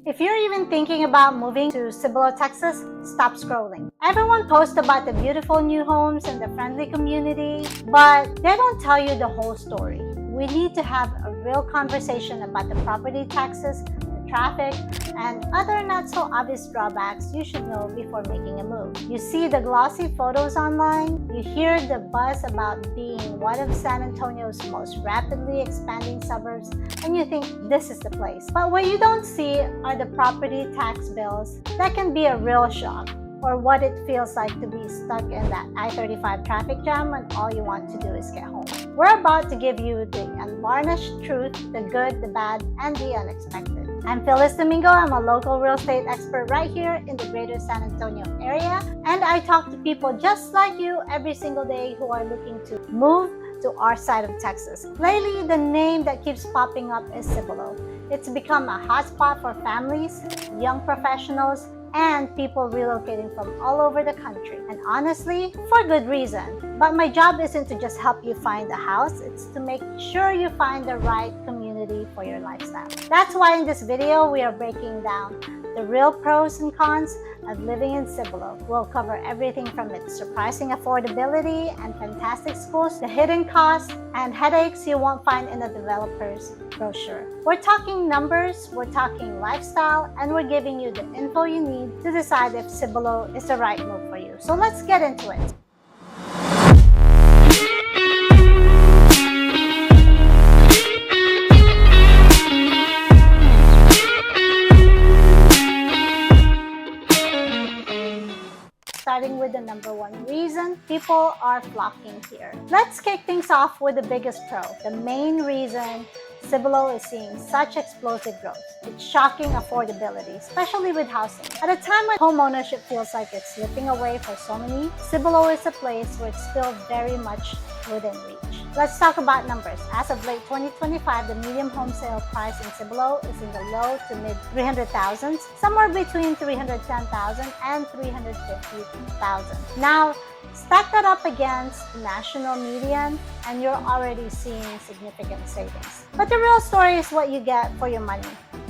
If you're even thinking about moving to Cibolo, Texas, stop scrolling. Everyone posts about the beautiful new homes and the friendly community, but they don't tell you the whole story. We need to have a real conversation about the property taxes, the traffic, and other not so obvious drawbacks you should know before making a move. You see the glossy photos online, you hear the buzz about being one of San Antonio's most rapidly expanding suburbs, and you think this is the place. But what you don't see are the property tax bills that can be a real shock, or what it feels like to be stuck in that I-35 traffic jam when all you want to do is get home. We're about to give you the unvarnished truth, the good, the bad, and the unexpected. I'm Phyllis Domingo. I'm a local real estate expert right here in the greater San Antonio area, and I talk to people just like you every single day who are looking to move to our side of Texas. Lately, the name that keeps popping up is Cibolo. It's become a hotspot for families, young professionals, and people relocating from all over the country. And honestly, for good reason. But my job isn't to just help you find a house, it's to make sure you find the right community for your lifestyle. That's why in this video, we are breaking down the real pros and cons of living in Cibolo. We'll cover everything from its surprising affordability and fantastic schools, the hidden costs and headaches you won't find in a developer's brochure. We're talking numbers, we're talking lifestyle, and we're giving you the info you need to decide if Cibolo is the right move for you. So let's get into it. Starting with the number one reason people are flocking here. Let's kick things off with the biggest pro. The main reason Cibolo is seeing such explosive growth. It's shocking affordability, especially with housing. At a time when home ownership feels like it's slipping away for so many, Cibolo is a place where it's still very much within reach. Let's talk about numbers. As of late 2025, the median home sale price in Cibolo is in the low to mid 300,000s, somewhere between 310,000 and 350,000. Now, stack that up against the national median, and you're already seeing significant savings. But the real story is what you get for your money.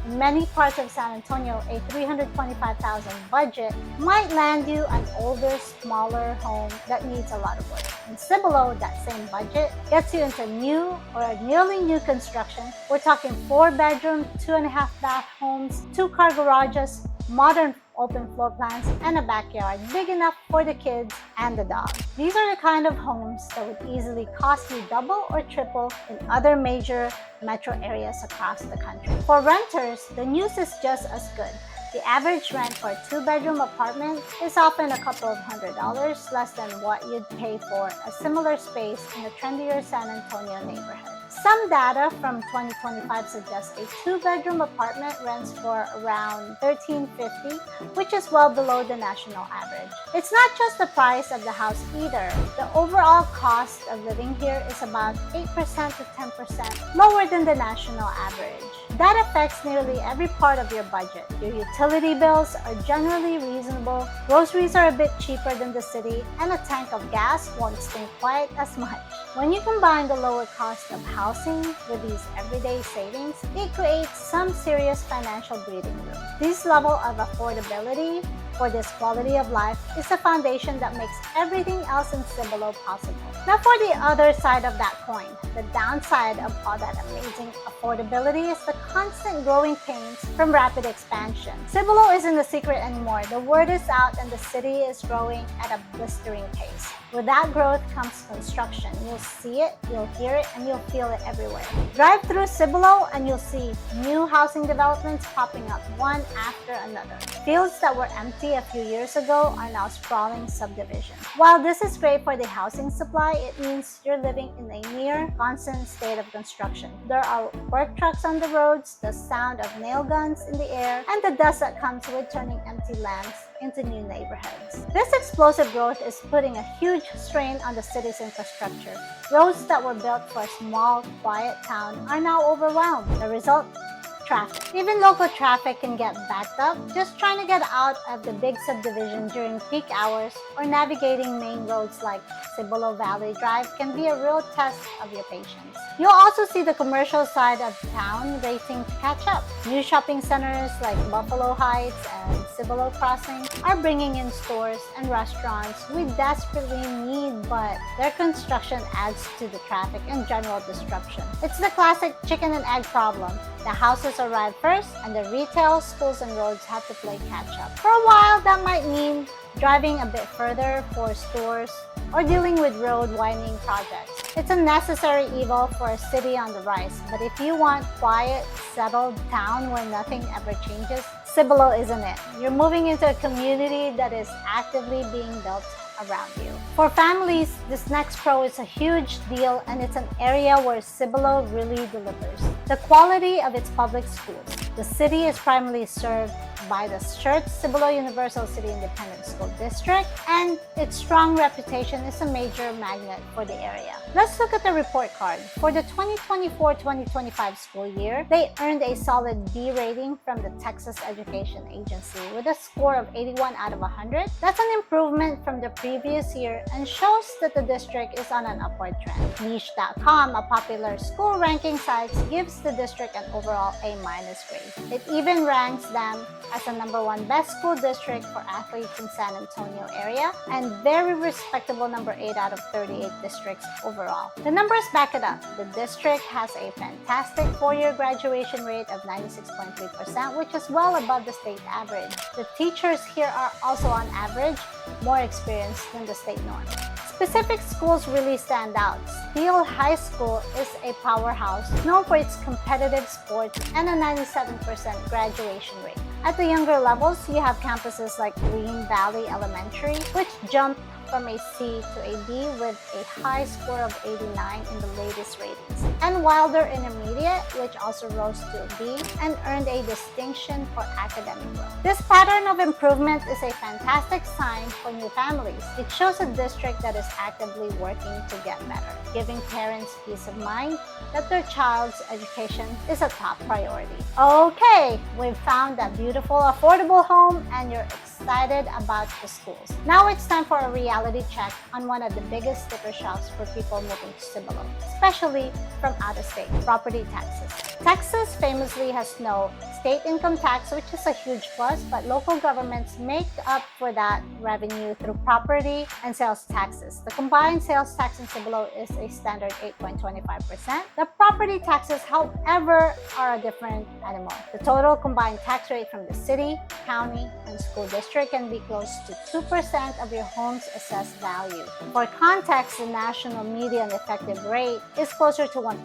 In many parts of San Antonio, a $325,000 budget might land you an older, smaller home that needs a lot of work. In Cibolo, that same budget gets you into new or nearly new construction. We're talking 4-bedroom, 2.5-bath homes, 2-car garages, modern open floor plans, and a backyard big enough for the kids and the dog. These are the kind of homes that would easily cost you double or triple in other major metro areas across the country. For renters, the news is just as good. The average rent for a 2-bedroom apartment is often a couple of $100 less than what you'd pay for a similar space in a trendier San Antonio neighborhood. Some data from 2025 suggests a 2-bedroom apartment rents for around $1,350, which is well below the national average. It's not just the price of the house either. The overall cost of living here is about 8% to 10% lower than the national average. That affects nearly every part of your budget. Your utility bills are generally reasonable, groceries are a bit cheaper than the city, and a tank of gas won't stink quite as much. When you combine the lower cost of housing with these everyday savings, it creates some serious financial breathing room. This level of affordability for this quality of life is the foundation that makes everything else in Cibolo possible. Now for the other side of that coin, the downside of all that amazing affordability is the constant growing pains from rapid expansion. Cibolo isn't a secret anymore. The word is out and the city is growing at a blistering pace. With that growth comes construction. You'll see it, you'll hear it, and you'll feel it everywhere. Drive through Cibolo and you'll see new housing developments popping up one after another. Fields that were empty a few years ago are now sprawling subdivisions. While this is great for the housing supply, it means you're living in a near constant state of construction. There are work trucks on the roads, the sound of nail guns in the air, and the dust that comes with turning empty lands into new neighborhoods. This explosive growth is putting a huge strain on the city's infrastructure. Roads that were built for a small, quiet town are now overwhelmed. The result? traffic. Even local traffic can get backed up just trying to get out of the big subdivision during peak hours, or navigating main roads like Cibolo Valley Drive can be a real test of your patience. You'll also see the commercial side of town racing to catch up. New shopping centers like Buffalo Heights and Cibolo Crossing are bringing in stores and restaurants we desperately need, but their construction adds to the traffic and general disruption. It's the classic chicken and egg problem. The houses arrive first, and the retail, schools, and roads have to play catch up. For a while, that might mean driving a bit further for stores or dealing with road widening projects. It's a necessary evil for a city on the rise, but if you want quiet, settled town where nothing ever changes, Cibolo isn't it. You're moving into a community that is actively being built around you. For families, this next pro is a huge deal, and it's an area where Cibolo really delivers. The quality of its public schools. The city is primarily served by the Church Cibolo Universal City Independent School District, and its strong reputation is a major magnet for the area. Let's look at the report card. For the 2024-2025 school year, they earned a solid B rating from the Texas Education Agency with a score of 81 out of 100. That's an improvement from the previous year and shows that the district is on an upward trend. Niche.com, a popular school ranking site, gives the district an overall A- grade. It even ranks them as the #1 best school district for athletes in San Antonio area, and very respectable #8 out of 38 districts overall. The numbers back it up. The district has a fantastic 4-year graduation rate of 96.3%, which is well above the state average. The teachers here are also on average more experienced than the state norm. Specific schools really stand out. Steele High School is a powerhouse known for its competitive sports and a 97% graduation rate. At the younger levels, you have campuses like Green Valley Elementary, which jumped from a C to a B with a high score of 89 in the latest ratings, and Wilder Intermediate, which also rose to a B and earned a distinction for academic growth. This pattern of improvement is a fantastic sign for new families. It shows a district that is actively working to get better, giving parents peace of mind that their child's education is a top priority. Okay, we've found that beautiful, affordable home, and you're excited about the schools. Now it's time for a reality check on one of the biggest sticker shocks for people moving to Cibolo, especially from out of state: property taxes. Texas famously has no state income tax, which is a huge plus, but local governments make up for that revenue through property and sales taxes. The combined sales tax in Cibolo is a standard 8.25%. The property taxes, however, are a different animal. The total combined tax rate from the city, county, and school district can be close to 2% of your home's assessed value. For context, the national median effective rate is closer to 1%.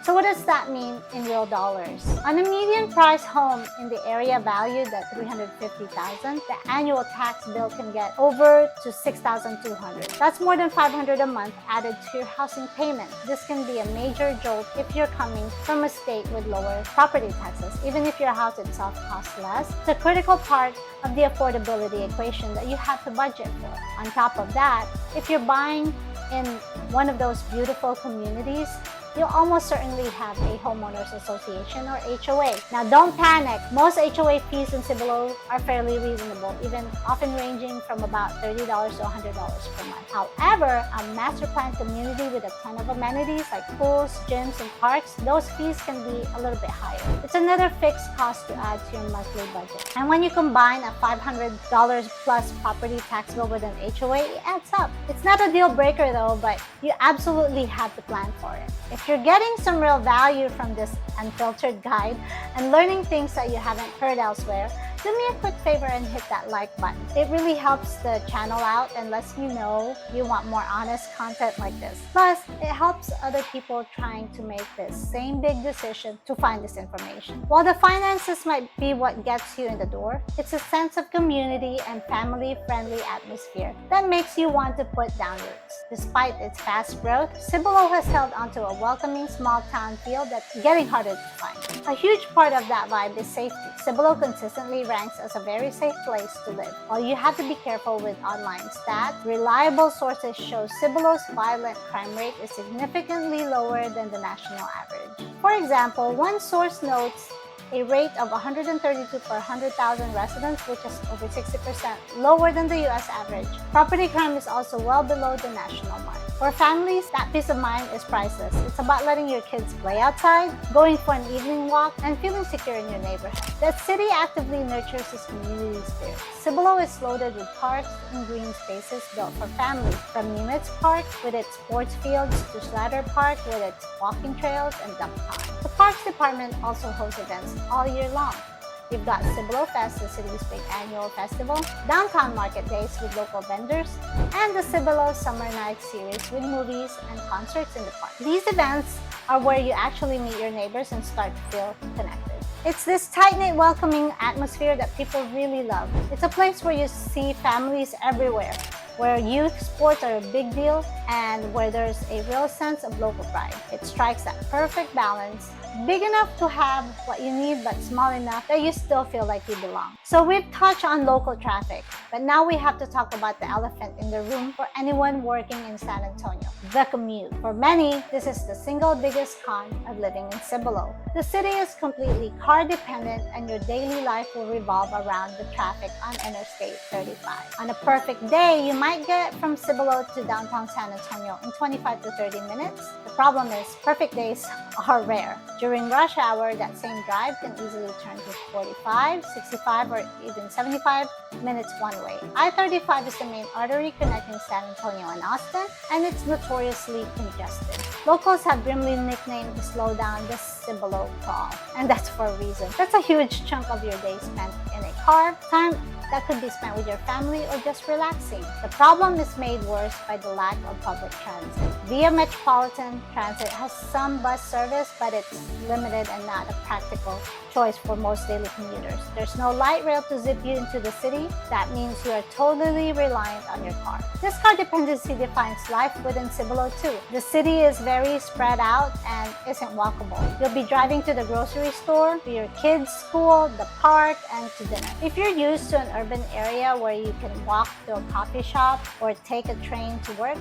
So what does that mean in real dollars? On a median price home in the area valued at $350,000, the annual tax bill can get over to $6,200. That's more than $500 a month added to your housing payment. This can be a major jolt if you're coming from a state with lower property taxes. Even if your house itself costs less, it's a critical part of the affordability equation that you have to budget for. On top of that, if you're buying in one of those beautiful communities, you'll almost certainly have a homeowners association or HOA. Now don't panic. Most HOA fees in Cibolo are fairly reasonable, even often ranging from about $30 to $100 per month. However, a master plan community with a ton of amenities like pools, gyms, and parks, those fees can be a little bit higher. It's another fixed cost to add to your monthly budget. And when you combine a $500 plus property tax bill with an HOA, it adds up. It's not a deal breaker though, but you absolutely have to plan for it. If you're getting some real value from this unfiltered guide and learning things that you haven't heard elsewhere, do me a quick favor and hit that like button. It really helps the channel out and lets me know you want more honest content like this. Plus, it helps other people trying to make this same big decision to find this information. While the finances might be what gets you in the door, it's a sense of community and family-friendly atmosphere that makes you want to put down roots. Despite its fast growth, Cibolo has held onto a welcoming small town feel that's getting harder to find. A huge part of that vibe is safety. Cibolo consistently ranks as a very safe place to live. While you have to be careful with online stats, reliable sources show Cibolo's violent crime rate is significantly lower than the national average. For example, one source notes a rate of 132 per 100,000 residents, which is over 60% lower than the US average. Property crime is also well below the national mark. For families, that peace of mind is priceless. It's about letting your kids play outside, going for an evening walk, and feeling secure in your neighborhood. The city actively nurtures its community spirit. Cibolo is loaded with parks and green spaces built for families, from Nimitz Park with its sports fields to Schlatter Park with its walking trails and duck pond. The Parks Department also hosts events all year long. You've got Cibolo Fest, the city's big annual festival, downtown market days with local vendors, and the Cibolo Summer Night series with movies and concerts in the park. These events are where you actually meet your neighbors and start to feel connected. It's this tight-knit, welcoming atmosphere that people really love. It's a place where you see families everywhere, where youth sports are a big deal, and where there's a real sense of local pride. It strikes that perfect balance, big enough to have what you need, but small enough that you still feel like you belong. So we've touched on local traffic, but now we have to talk about the elephant in the room for anyone working in San Antonio, the commute. For many, this is the single biggest con of living in Cibolo. The city is completely car dependent, and your daily life will revolve around the traffic on Interstate 35. On a perfect day, you might get from Cibolo to downtown San Antonio in 25 to 30 minutes. The problem is, perfect days are rare. During rush hour, that same drive can easily turn to 45, 65, or even 75 minutes one way. I-35 is the main artery connecting San Antonio and Austin, and it's notoriously congested. Locals have grimly nicknamed the slowdown the Cibolo Crawl, and that's for a reason. That's a huge chunk of your day spent in a car, time that could be spent with your family or just relaxing. The problem is made worse by the lack of public transit. Via Metropolitan Transit has some bus service, but it's limited and not a practical choice for most daily commuters. There's no light rail to zip you into the city. That means you are totally reliant on your car. This car dependency defines life within Cibolo too. The city is very spread out and isn't walkable. You'll be driving to the grocery store, to your kids' school, the park, and to dinner. If you're used to an urban area where you can walk to a coffee shop or take a train to work,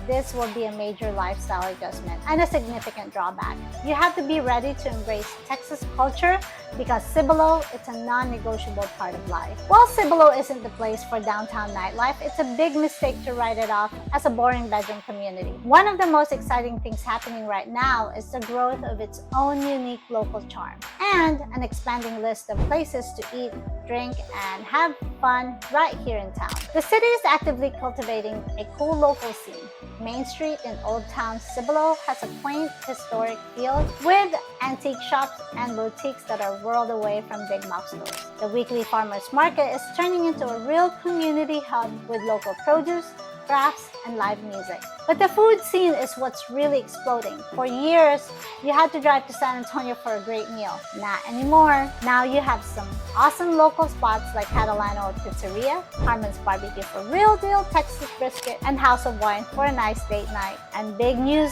this will be a major lifestyle adjustment and a significant drawback. You have to be ready to embrace Texas culture because Cibolo is a non-negotiable part of life. While Cibolo isn't the place for downtown nightlife, it's a big mistake to write it off as a boring bedroom community. One of the most exciting things happening right now is the growth of its own unique local charm and an expanding list of places to eat, drink, and have fun right here in town. The city is actively cultivating a cool local scene. Main Street in Old Town Cibolo has a quaint, historic feel with antique shops and boutiques that are whirled away from big box stores. The weekly farmers market is turning into a real community hub with local produce, crafts, and live music. But the food scene is what's really exploding. For years, you had to drive to San Antonio for a great meal. Not anymore. Now you have some awesome local spots like Catalano Pizzeria, Harmon's Barbecue for real deal Texas brisket, and House of Wine for a nice date night. And big news,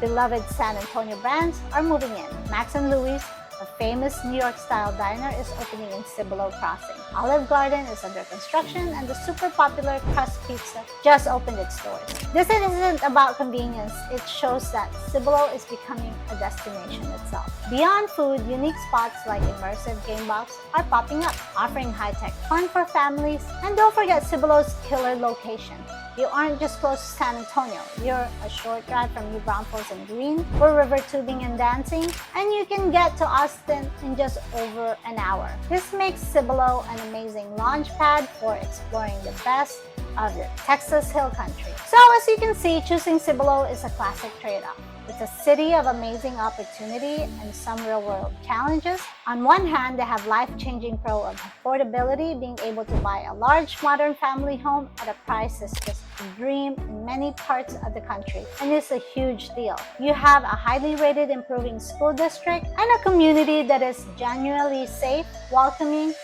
beloved San Antonio brands are moving in. Max and Louis, a famous New York-style diner, is opening in Cibolo Crossing. Olive Garden is under construction, and the super popular Crust Pizza just opened its doors. This isn't about convenience. It shows that Cibolo is becoming a destination itself. Beyond food, unique spots like Immersive Game Box are popping up, offering high-tech fun for families. And don't forget Cibolo's killer location. You aren't just close to San Antonio. You're a short drive from New Braunfels and Green for river tubing and dancing, and you can get to Austin in just over an hour. This makes Cibolo an amazing launch pad for exploring the best of the Texas Hill Country. So as you can see, choosing Cibolo is a classic trade-off. It's a city of amazing opportunity and some real-world challenges. On one hand, they have life-changing pro of affordability, being able to buy a large modern family home at a price that's just a dream in many parts of the country, and it's a huge deal. You have a highly rated improving school district and a community that is genuinely safe, welcoming,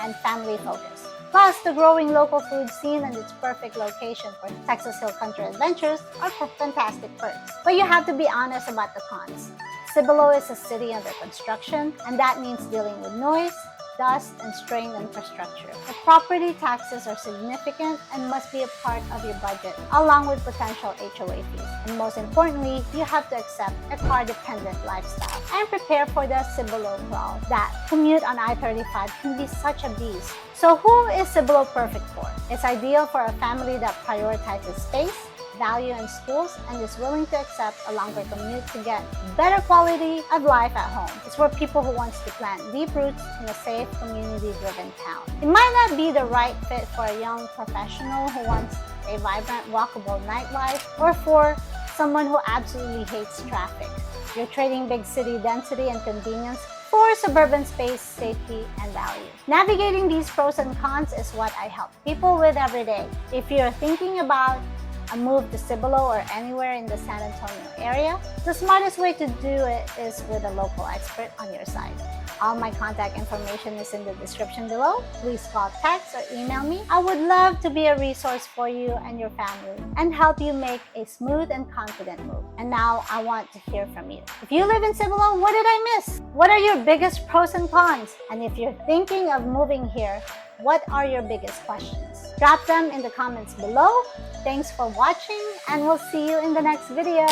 and family-focused. Plus, the growing local food scene and its perfect location for Texas Hill Country adventures are fantastic perks. But you have to be honest about the cons. Cibolo is a city under construction, and that means dealing with noise, dust, and strained infrastructure. The property taxes are significant and must be a part of your budget, along with potential HOA fees. And most importantly, you have to accept a car-dependent lifestyle and prepare for the Cibolo crawl. That commute on I-35 can be such a beast. So who is Cibolo perfect for? It's ideal for a family that prioritizes space, value in schools, and is willing to accept a longer commute to get better quality of life at home. It's for people who wants to plant deep roots in a safe, community-driven town. It might not be the right fit for a young professional who wants a vibrant, walkable nightlife, or for someone who absolutely hates traffic. You're trading big city density and convenience for suburban space, safety, and value. Navigating these pros and cons is what I help people with every day. If you're thinking about a move to Cibolo or anywhere in the San Antonio area, the smartest way to do it is with a local expert on your side. All my contact information is in the description below. Please call, text, or email me. I would love to be a resource for you and your family and help you make a smooth and confident move. And now I want to hear from you. If you live in Cibolo, what did I miss? What are your biggest pros and cons? And if you're thinking of moving here, what are your biggest questions? Drop them in the comments below. Thanks for watching, and we'll see you in the next video.